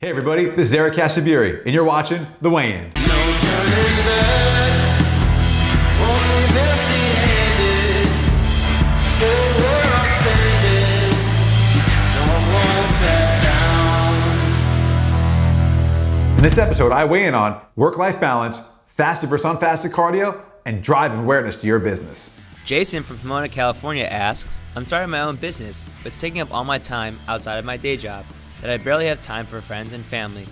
Hey everybody, this is Eric Casaburi, and you're watching The Weigh-In. In this episode, I weigh in on work-life balance, fasted versus unfasted cardio, and drive awareness to your business. Jason from Pomona, California asks, I'm starting my own business, but it's taking up all my time outside of my day job that I barely have time for friends and family.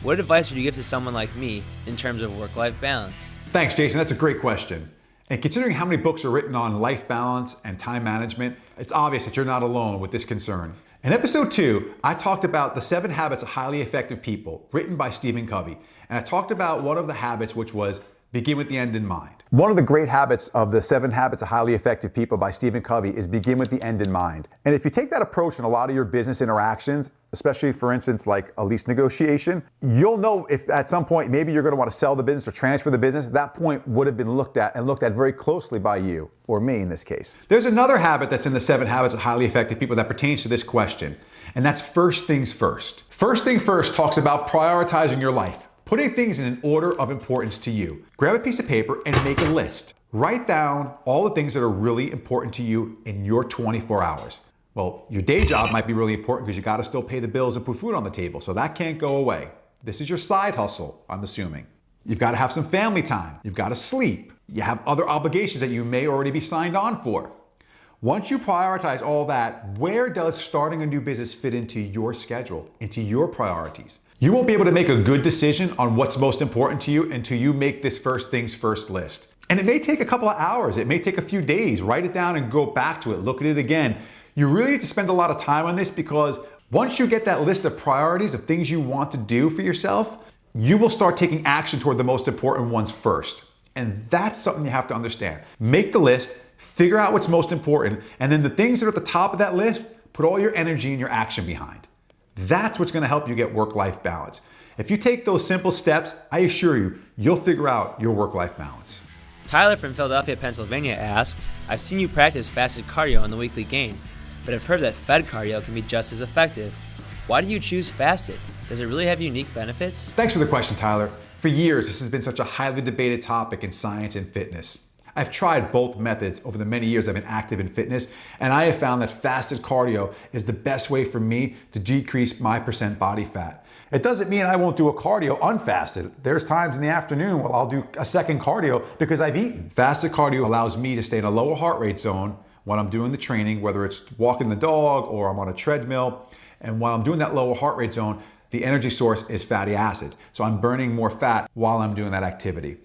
What advice would you give to someone like me in terms of work-life balance? Thanks, Jason. That's a great question. And considering how many books are written on life balance and time management, it's obvious that you're not alone with this concern. In episode 2, I talked about the 7 habits of highly effective people, written by Stephen Covey. And I talked about one of the habits, which was begin with the end in mind. One of the great habits of the 7 habits of highly effective people by Stephen Covey is begin with the end in mind. And if you take that approach in a lot of your business interactions, especially for instance, like a lease negotiation, you'll know if at some point maybe you're going to want to sell the business or transfer the business, that point would have been looked at very closely by you, or me in this case. There's another habit that's in the 7 habits of highly effective people that pertains to this question, and that's first things first. First thing first talks about prioritizing your life. Putting things in an order of importance to you. Grab a piece of paper and make a list. Write down all the things that are really important to you in your 24 hours. Well, your day job might be really important because you got to still pay the bills and put food on the table, so that can't go away. This is your side hustle, I'm assuming. You've got to have some family time. You've got to sleep. You have other obligations that you may already be signed on for. Once you prioritize all that, where does starting a new business fit into your schedule, into your priorities? You won't be able to make a good decision on what's most important to you until you make this first things first list. And it may take a couple of hours, it may take a few days. Write it down and go back to it, look at it again. You really need to spend a lot of time on this because once you get that list of priorities of things you want to do for yourself, you will start taking action toward the most important ones first. And that's something you have to understand. Make the list, figure out what's most important, and then the things that are at the top of that list, put all your energy and your action behind. That's what's going to help you get work-life balance. If you take those simple steps, I assure you, you'll figure out your work-life balance. Tyler from Philadelphia, Pennsylvania asks, I've seen you practice fasted cardio on the weekly game, but I've heard that fed cardio can be just as effective. Why do you choose fasted? Does it really have unique benefits? Thanks for the question, Tyler. For years, this has been such a highly debated topic in science and fitness. I've tried both methods over the many years I've been active in fitness, and I have found that fasted cardio is the best way for me to decrease my percent body fat. It doesn't mean I won't do a cardio unfasted. There's times in the afternoon where I'll do a second cardio because I've eaten. Fasted cardio allows me to stay in a lower heart rate zone when I'm doing the training, whether it's walking the dog or I'm on a treadmill. And while I'm doing that lower heart rate zone, the energy source is fatty acids. So I'm burning more fat while I'm doing that activity.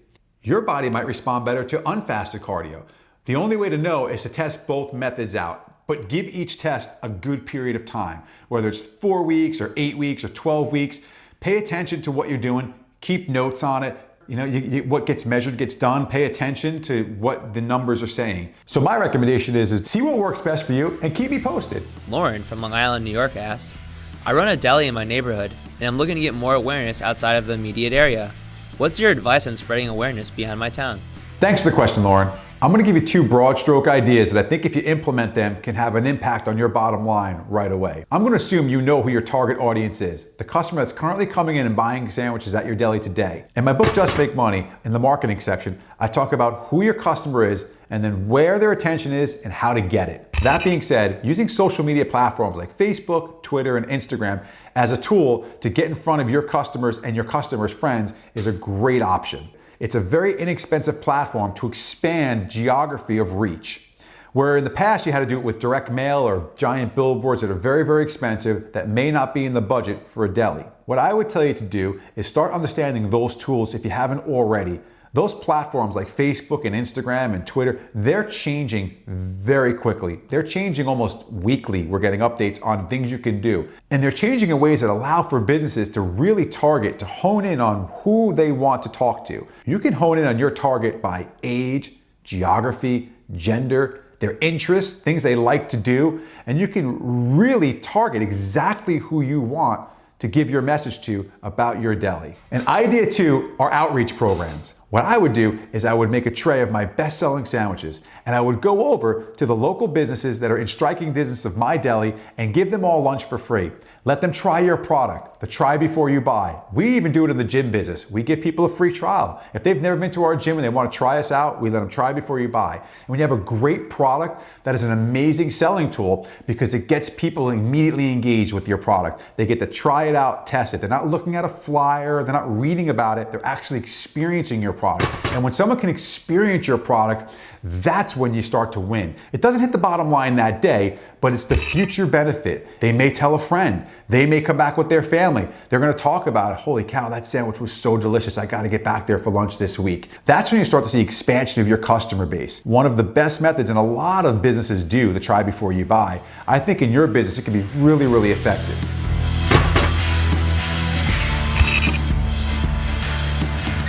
Your body might respond better to unfasted cardio. The only way to know is to test both methods out, but give each test a good period of time, whether it's 4 weeks or 8 weeks or 12 weeks. Pay attention to what you're doing, keep notes on it. You know, what gets measured gets done. Pay attention to what the numbers are saying. So my recommendation is see what works best for you and keep me posted. Lauren from Long Island, New York asks, I run a deli in my neighborhood and I'm looking to get more awareness outside of the immediate area. What's your advice on spreading awareness beyond my town? Thanks for the question, Lauren. I'm going to give you 2 broad stroke ideas that I think if you implement them can have an impact on your bottom line right away. I'm going to assume you know who your target audience is, the customer that's currently coming in and buying sandwiches at your deli today. In my book, Just Make Money, in the marketing section, I talk about who your customer is and then where their attention is and how to get it. That being said, using social media platforms like Facebook, Twitter, and Instagram as a tool to get in front of your customers and your customers' friends is a great option. It's a very inexpensive platform to expand geography of reach. Where in the past you had to do it with direct mail or giant billboards that are very, very expensive that may not be in the budget for a deli. What I would tell you to do is start understanding those tools if you haven't already. Those platforms like Facebook and Instagram and Twitter, they're changing very quickly. They're changing almost weekly. We're getting updates on things you can do. And they're changing in ways that allow for businesses to really target, to hone in on who they want to talk to. You can hone in on your target by age, geography, gender, their interests, things they like to do, and you can really target exactly who you want to give your message to about your deli. And idea 2 are outreach programs. What I would do is I would make a tray of my best-selling sandwiches, and I would go over to the local businesses that are in striking distance of my deli and give them all lunch for free. Let them try your product, the try before you buy. We even do it in the gym business. We give people a free trial. If they've never been to our gym and they want to try us out, we let them try before you buy. And when you have a great product, that is an amazing selling tool because it gets people immediately engaged with your product. They get to try it out, test it. They're not looking at a flyer, they're not reading about it, they're actually experiencing your product. And when someone can experience your product, that's when you start to win. It doesn't hit the bottom line that day, but it's the future benefit. They may tell a friend. They may come back with their family. They're gonna talk about it. Holy cow, that sandwich was so delicious. I gotta get back there for lunch this week. That's when you start to see expansion of your customer base. One of the best methods, and a lot of businesses do, the try before you buy. I think in your business, it can be really, really effective.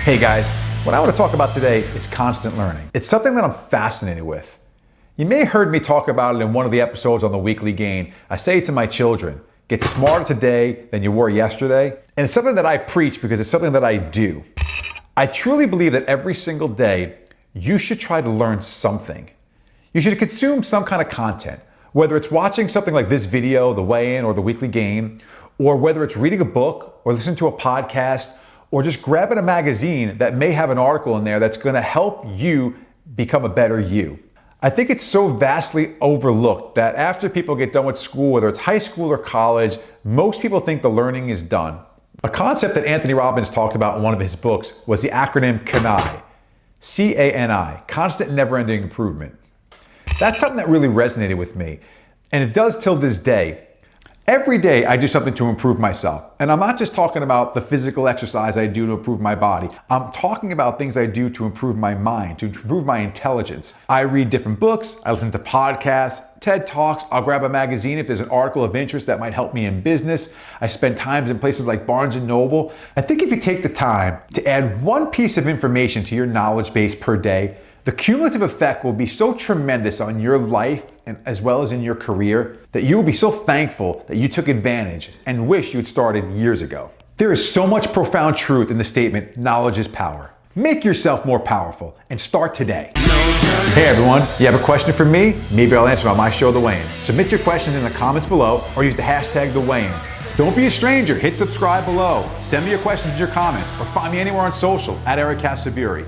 Hey guys, what I want to talk about today is constant learning. It's something that I'm fascinated with. You may have heard me talk about it in one of the episodes on the Weekly Gain. I say it to my children, get smarter today than you were yesterday. And it's something that I preach because it's something that I do. I truly believe that every single day, you should try to learn something. You should consume some kind of content, whether it's watching something like this video, the Weigh-In or the Weekly Gain, or whether it's reading a book or listening to a podcast, or just grabbing a magazine that may have an article in there that's gonna help you become a better you. I think it's so vastly overlooked that after people get done with school, whether it's high school or college, most people think the learning is done. A concept that Anthony Robbins talked about in one of his books was the acronym CANI, C-A-N-I, constant never-ending improvement. That's something that really resonated with me, and it does till this day. Every day I do something to improve myself. And I'm not just talking about the physical exercise I do to improve my body. I'm talking about things I do to improve my mind, to improve my intelligence. I read different books, I listen to podcasts, TED Talks, I'll grab a magazine if there's an article of interest that might help me in business. I spend times in places like Barnes & Noble. I think if you take the time to add one piece of information to your knowledge base per day, the cumulative effect will be so tremendous on your life and as well as in your career that you will be so thankful that you took advantage and wish you had started years ago. There is so much profound truth in the statement, knowledge is power. Make yourself more powerful and start today. Hey everyone, you have a question for me? Maybe I'll answer it on my show, The Weigh-In. Submit your questions in the comments below or use the hashtag The Weigh-In. Don't be a stranger, hit subscribe below. Send me your questions and your comments or find me anywhere on social at Eric Casaburi.